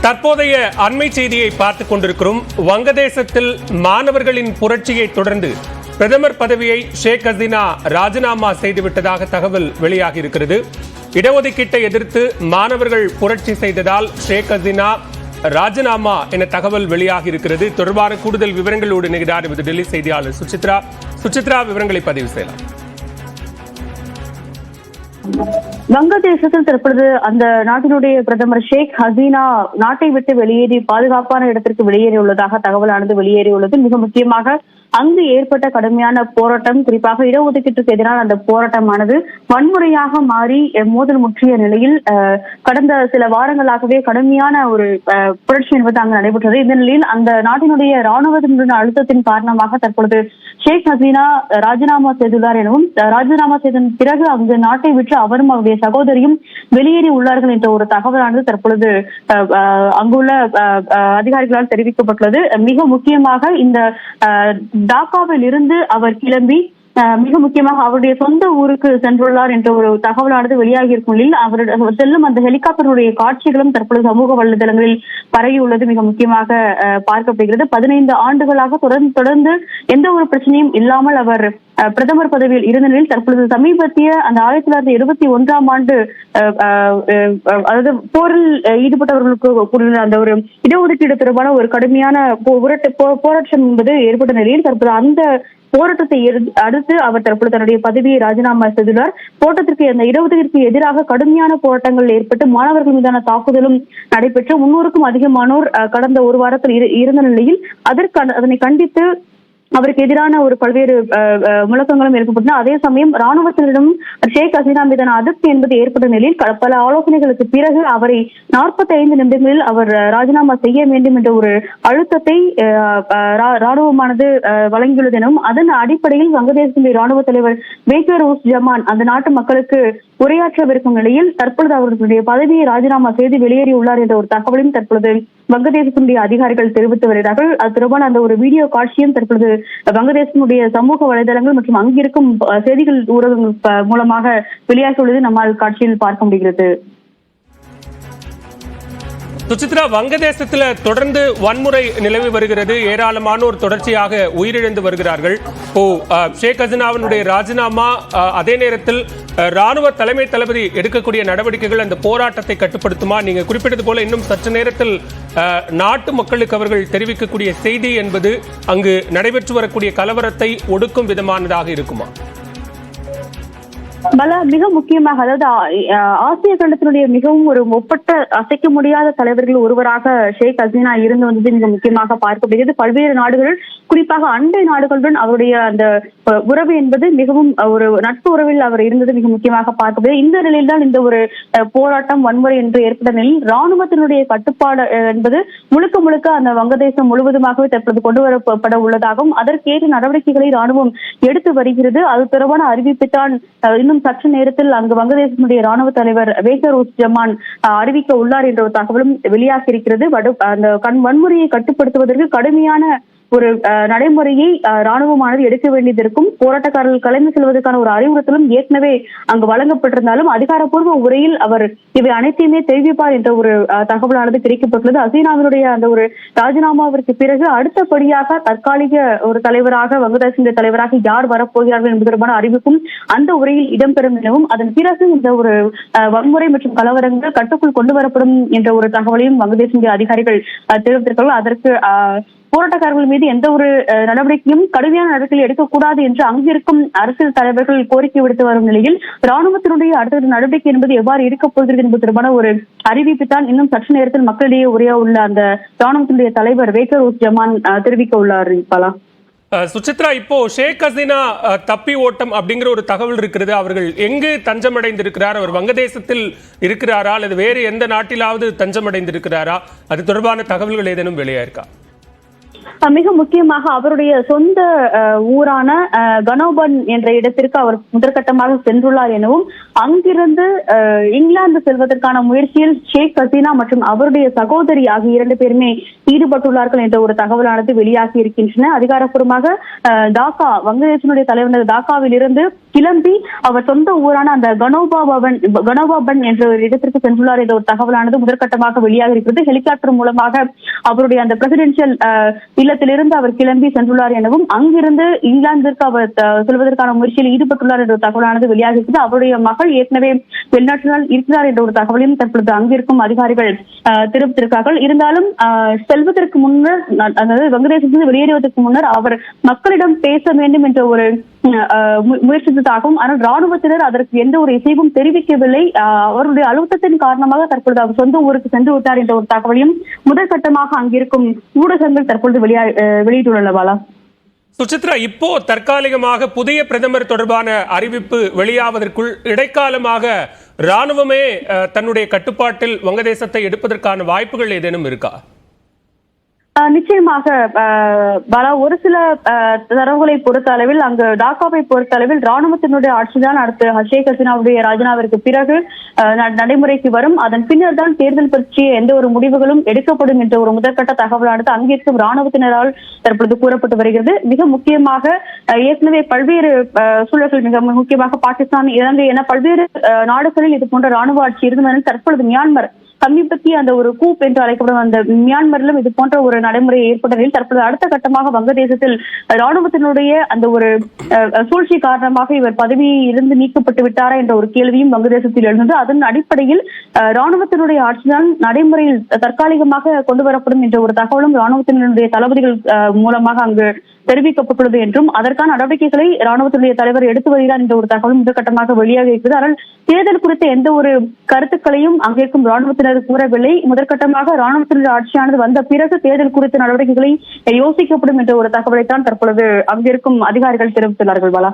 தற்போதைய அண்மை செய்தியை பார்த்துக் கொண்டிருக்கிறோம். வங்கதேசத்தில் மாணவர்களின் புரட்சியை தொடர்ந்து பிரதமர் பதவியை ஷேக் ஹசீனா ராஜினாமா செய்துவிட்டதாக தகவல் வெளியாகி இருக்கிறது. இடஒதுக்கீட்டை எதிர்த்து மாணவர்கள் புரட்சி செய்ததால் ஷேக் ஹசீனா ராஜினாமா என தகவல் வெளியாகி இருக்கிறது. தொடர்பான கூடுதல் விவரங்களோடு இணைகிறார் டெல்லி செய்தியாளர் சுசித்ரா. விவரங்களை பதிவு செய்யலாம். வங்கதேசத்தில் தற்பொழுது அந்த நாட்டினுடைய பிரதமர் ஷேக் ஹசீனா நாட்டை விட்டு வெளியேறி பாதுகாப்பான இடத்திற்கு வெளியேறியுள்ளதாக தகவலானது வெளியேறியுள்ளது. மிக முக்கியமாக அங்கு ஏற்பட்ட கடுமையான போராட்டம், குறிப்பாக இடஒதுக்கீட்டுக்கு எதிரான அந்த போராட்டமானது வன்முறையாக மாறி மோதல் முற்றிய நிலையில் கடந்த சில வாரங்களாகவே கடுமையான ஒரு புரட்சி என்பது அங்கு நடைபெற்றது. இந்த நிலையில் அந்த நாட்டினுடைய ராணுவத்தினுடைய அழுத்தத்தின் காரணமாக தற்பொழுது ஷேக் ஹசீனா ராஜினாமா செய்துள்ளார் எனவும், ராஜினாமா செய்ததன் பிறகு அங்கு நாட்டை விட்டு அவரும் அவருடைய சகோதரியும் வெளியேறி உள்ளார்கள் என்ற ஒரு தகவலானது தற்பொழுது அங்குள்ள அதிகாரிகளால் தெரிவிக்கப்பட்டுள்ளது. மிக முக்கியமாக இந்த டாக்காவில் இருந்து அவர் கிளம்பி மிக முக்கியமாக அவருடைய சொந்த ஊருக்கு சென்றுள்ளார் என்ற ஒரு தகவலானது வெளியாகி இருக்கும் நிலையில் அவர் செல்லும் அந்த ஹெலிகாப்டருடைய காட்சிகளும் தற்பொழுது சமூக வலைதளங்களில் பரவியுள்ளது மிக முக்கியமாக பார்க்கப்படுகிறது. 15 ஆண்டுகளாக தொடர்ந்து எந்த ஒரு பிரச்சனையும் இல்லாமல் அவர் பிரதமர் பதவியில் இருந்த நிலையில் தற்பொழுது சமீபத்திய அந்த 1971ஆம் ஆண்டு அதாவது போரில் ஈடுபட்டவர்களுக்கு அந்த ஒரு இடஒதுக்கீடு தொடர்பான ஒரு கடுமையான போராட்டம் என்பது ஏற்பட்ட நிலையில் தற்போது அந்த போராட்டத்தை அடுத்து அவர் தற்பொழுது தன்னுடைய பதவியை ராஜினாமா செய்துள்ளார். போராட்டத்திற்கு அந்த இடஒதுக்கீட்டுக்கு எதிராக கடுமையான போராட்டங்கள் ஏற்பட்டு மாணவர்கள் மீதான தாக்குதலும் நடைபெற்று 300க்கும் அதிகமானோர் கடந்த ஒரு வாரத்தில் இருந்த நிலையில் அதனை கண்டித்து அவருக்கு எதிரான ஒரு பல்வேறு முழக்கங்களும் எழுப்பப்பட்டன. அதே சமயம் ராணுவத்தினரிடம் ஷேக் ஹசீனா மீதான அதிருப்தி என்பது ஏற்பட்ட நிலையில் பல ஆலோசனைகளுக்கு பிறகு அவரை 45 நிமிடங்களில் அவர் ராஜினாமா செய்ய வேண்டும் என்ற ஒரு அழுத்தத்தை ராணுவமானது வழங்கியுள்ளது எனவும், அதன் அடிப்படையில் வங்கதேசத்தினுடைய ராணுவ தலைவர் வேக்கர் உஸ் ஜமான் அந்த நாட்டு மக்களுக்கு உரையாற்றவிருக்கும் நிலையில் தற்பொழுது அவர்களுடைய பதவியை ராஜினாமா செய்து வெளியேறியுள்ளார் என்ற ஒரு தகவலையும் தற்பொழுது வங்கதேசத்தினுடைய அதிகாரிகள் தெரிவித்து வருகிறார்கள். அது தொடர்பான அந்த ஒரு வீடியோ காட்சியும் தற்பொழுது வங்கதேசத்தினுடைய சமூக வலைதளங்கள் மற்றும் அங்கிருக்கும் செய்திகள் ஊடகங்கள் மூலமாக வெளியாகியுள்ளது நம்மால் காட்சியில் பார்க்க முடிகிறது. சுசித்ரா, வங்கதேசத்துல தொடர்ந்து வன்முறை நிலவி வருகிறது. ஏராளமானோர் தொடர்ச்சியாக உயிரிழந்து வருகிறார்கள். ஷேக் ஹசீனாவினுடைய ராஜினாமா, அதே நேரத்தில் ராணுவ தலைமை தளபதி எடுக்கக்கூடிய நடவடிக்கைகள் அந்த போராட்டத்தை கட்டுப்படுத்துமா? நீங்க குறிப்பிட்டது போல இன்னும் சற்று நேரத்தில் நாட்டு மக்களுக்கு அவர்கள் தெரிவிக்கக்கூடிய செய்தி என்பது அங்கு நடைபெற்று வரக்கூடிய கலவரத்தை ஒடுக்கும் விதமானதாக இருக்குமா? மிக முக்கியமாக, அதாவது ஆசிய கண்டத்தினுடைய மிகவும் ஒரு ஒப்பற்ற அசைக்க முடியாத தலைவர்கள் ஒருவராக ஷேக் ஹசீனா இருந்து வந்தது மிக முக்கியமாக பார்க்கப்படுகிறது. பல்வேறு நாடுகள், குறிப்பாக அண்டை நாடுகளுடன் அவருடைய அந்த உறவு என்பது மிகவும் ஒரு நட்பு உறவில் அவர் இருந்தது மிக முக்கியமாக பார்க்கப்படுகிறது. இந்த நிலையில்தான் இந்த ஒரு போராட்டம், வன்முறை என்று ஏற்பட்ட நிலையில் ராணுவத்தினுடைய கட்டுப்பாடு என்பது முழுக்க அந்த வங்கதேசம் முழுவதுமாகவே தற்போது கொண்டு வரப்பட உள்ளதாகவும், அதற்கேற்ற நடவடிக்கைகளை ராணுவம் எடுத்து வருகிறது. அது தொடர்பான அறிவிப்புத்தான் இன்னும் சற்று நேரத்தில் அங்கு வங்கதேசத்தினுடைய ராணுவ தலைவர் வேக்கர் உஸ் ஜமான் அறிவிக்க உள்ளார் என்ற ஒரு தகவலும் வெளியாகி இருக்கிறது. அந்த வன்முறையை கட்டுப்படுத்துவதற்கு கடுமையான ஒரு நடைமுறையை ராணுவமானது எடுக்க வேண்டியது இருக்கும். போராட்டக்காரர்கள் கலந்து செல்வதற்கான ஒரு அறிவுறுத்தலும் ஏற்கனவே அங்கு வழங்கப்பட்டிருந்தாலும் அதிகாரப்பூர்வ உரையில் அவர் இவை அனைத்தையுமே தெரிவிப்பார் என்ற ஒரு தகவலானது கிடைக்கப்பட்டுள்ளது. ஹசீனாவினுடைய அந்த ஒரு ராஜினாமாவிற்கு பிறகு அடுத்தபடியாக தற்காலிக ஒரு தலைவராக, வங்கதேசத்தின் தலைவராக யார் வரப்போகிறார்கள் என்பது தொடர்பான அறிவிப்பும் அந்த உரையில் இடம்பெறும் எனவும், அதன் பிறகு இந்த ஒரு வன்முறை மற்றும் கலவரங்கள் கட்டுக்குள் கொண்டு வரப்படும் என்ற ஒரு தகவலையும் வங்கதேசத்தின் அதிகாரிகள் தெரிவித்திருக்கிறார்கள். அதற்கு போராட்டக்காரர்கள் மீது எந்த ஒரு நடவடிக்கையும், கடுமையான நடவடிக்கை எடுக்கக்கூடாது என்று அங்கிருக்கும் அரசியல் தலைவர்கள் கோரிக்கை விடுத்து வரும் நிலையில் ராணுவத்தினுடைய அடுத்த நடவடிக்கை என்பது எவ்வாறு இருக்கப் போகிறது என்பது தொடர்பான ஒரு அறிவிப்பு தான் இன்னும் சற்று நேரத்தில் மக்களிடையே உரையா உள்ள அந்த ராணுவத்தினுடைய தலைவர் வேக்கர் உஸ் ஜமான் தெரிவிக்க உள்ளார். சுசித்ரா, இப்போ ஷேக் ஹசீனா தப்பி ஓட்டம் அப்படிங்கிற ஒரு தகவல் இருக்கிறது. அவர்கள் எங்கு தஞ்சமடைந்திருக்கிறார்? அவர் வங்கதேசத்தில் இருக்கிறாரா அல்லது வேறு எந்த நாட்டிலாவது தஞ்சமடைந்திருக்கிறாரா? அது தொடர்பான தகவல்கள் ஏதேனும் வெளியாயிருக்கா? மிக முக்கியமாக அவருடைய சொந்த ஊரான கனோபன் என்ற இடத்திற்கு அவர் முதற்கட்டமாக சென்றுள்ளார் எனவும், அங்கிருந்து இங்கிலாந்து செல்வதற்கான முயற்சியில் ஷேக் ஹசீனா மற்றும் அவருடைய சகோதரி ஆகிய 2 பேருமே ஈடுபட்டுள்ளார்கள் என்ற ஒரு தகவலானது வெளியாகி இருக்கின்றன. அதிகாரப்பூர்வமாக டாக்கா, வங்கதேசனுடைய தலைநகர் டாக்காவில் இருந்து கிளம்பி அவர் சொந்த ஊரான அந்த கனோபாபன் என்ற ஒரு இடத்திற்கு சென்றுள்ளார் என்ற ஒரு தகவலானது முதற்கட்டமாக வெளியாக இருக்கிறது. ஹெலிகாப்டர் மூலமாக அவருடைய அந்த பிரசிடென்சியல் இல்லத்திலிருந்து அவர் கிளம்பி சென்றுள்ளார் எனவும் அங்கிருந்து இங்கிலாந்திற்கு அவர் செல்வதற்கான முயற்சியில் ஈடுபட்டுள்ளார் என்ற ஒரு தகவலானது வெளியாக இருக்கிறது. அவருடைய மகள் ஏற்கனவே வெளிநாட்டினால் இருக்கிறார் என்ற ஒரு தகவலையும் தற்பொழுது அங்கிருக்கும் அதிகாரிகள் தெரிவித்திருக்கிறார்கள். இருந்தாலும் செல்வதற்கு முன்னர், அதாவது வங்கதேசத்திலிருந்து வெளியேறுவதற்கு முன்னர் அவர் மக்களிடம் பேச வேண்டும் என்ற ஒரு முயற்சித்ததாகவும், ஆனால் ராணுவத்தினர் அதற்கு எந்த ஒரு இசைவும் தெரிவிக்கவில்லை. அவருடைய அழுத்தத்தின் காரணமாக தற்பொழுது அவர் சொந்த ஊருக்கு சென்று விட்டார் என்ற ஒரு தகவலையும் முதற்கட்டமாக அங்கிருக்கும் ஊடகங்கள் தற்பொழுது வெளியிட்டுள்ளன. பாலா, சுசித்ரா, இப்போ தற்காலிகமாக புதிய பிரதமர் தொடர்பான அறிவிப்பு வெளியாவதற்குள் இடைக்காலமாக ராணுவமே தன்னுடைய கட்டுப்பாட்டில் வங்கதேசத்தை எடுப்பதற்கான வாய்ப்புகள் ஏதேனும் இருக்கா? நிச்சயமாக பாலா, ஒரு சில தரவுகளை பொறுத்த அளவில், அங்கு டாக்காவை பொறுத்த அளவில் ராணுவத்தினுடைய ஆட்சிதான் அடுத்து ஷேக் ஹசீனாவுடைய ராஜினாவிற்கு பிறகு நடைமுறைக்கு வரும். அதன் பின்னர் தான் தேர்தல் பற்றிய எந்த ஒரு முடிவுகளும் எடுக்கப்படும் என்ற ஒரு முதற்கட்ட தகவலானது அங்கிருக்கும் ராணுவத்தினரால் தற்பொழுது கூறப்பட்டு வருகிறது. மிக முக்கியமாக ஏற்கனவே பல்வேறு சூழல்கள், மிக முக்கியமாக பாகிஸ்தான், இலங்கை என பல்வேறு நாடுகளில் இது போன்ற ராணுவ ஆட்சி இருந்தது. தற்பொழுது மியான்மர் சமீபத்திய அந்த ஒரு கூப் என்று அழைக்கப்படும் அந்த மியான்மரிலும் இது போன்ற ஒரு நடைமுறை ஏற்பட்டதில் தற்போது அடுத்த கட்டமாக வங்கதேசத்தில் ராணுவத்தினுடைய அந்த ஒரு சூழ்ச்சி காரணமாக இவர் பதவியில் இருந்து நீக்கப்பட்டு விட்டாரா என்ற ஒரு கேள்வியும் வங்கதேசத்தில் எழுந்தது. அதன் அடிப்படையில் ராணுவத்தினுடைய ஆட்சிதான் நடைமுறையில் தற்காலிகமாக கொண்டு வரப்படும் என்ற ஒரு தகவலும் ராணுவத்தினுடைய தளபதிகள் மூலமாக அங்கு தெரிவிக்கப்பட்டுள்ளது என்றும், அதற்கான நடவடிக்கைகளை ராணுவத்தினுடைய தலைவர் எடுத்து வருகிறார் என்ற ஒரு தகவலும் முதற்கட்டமாக வெளியாக இருக்கிறது. ஆனால் தேர்தல் குறித்த எந்த ஒரு கருத்துக்களையும் அங்கிருக்கும் ராணுவத்தினர் கூறவில்லை. முதற்கட்டமாக ராணுவத்தினுடைய ஆட்சியானது வந்த பிறகு தேர்தல் குறித்த நடவடிக்கைகளை யோசிக்கப்படும் என்ற ஒரு தகவலைத்தான் தற்பொழுது அங்கிருக்கும் அதிகாரிகள் தெரிவித்துள்ளார்கள். பாலா.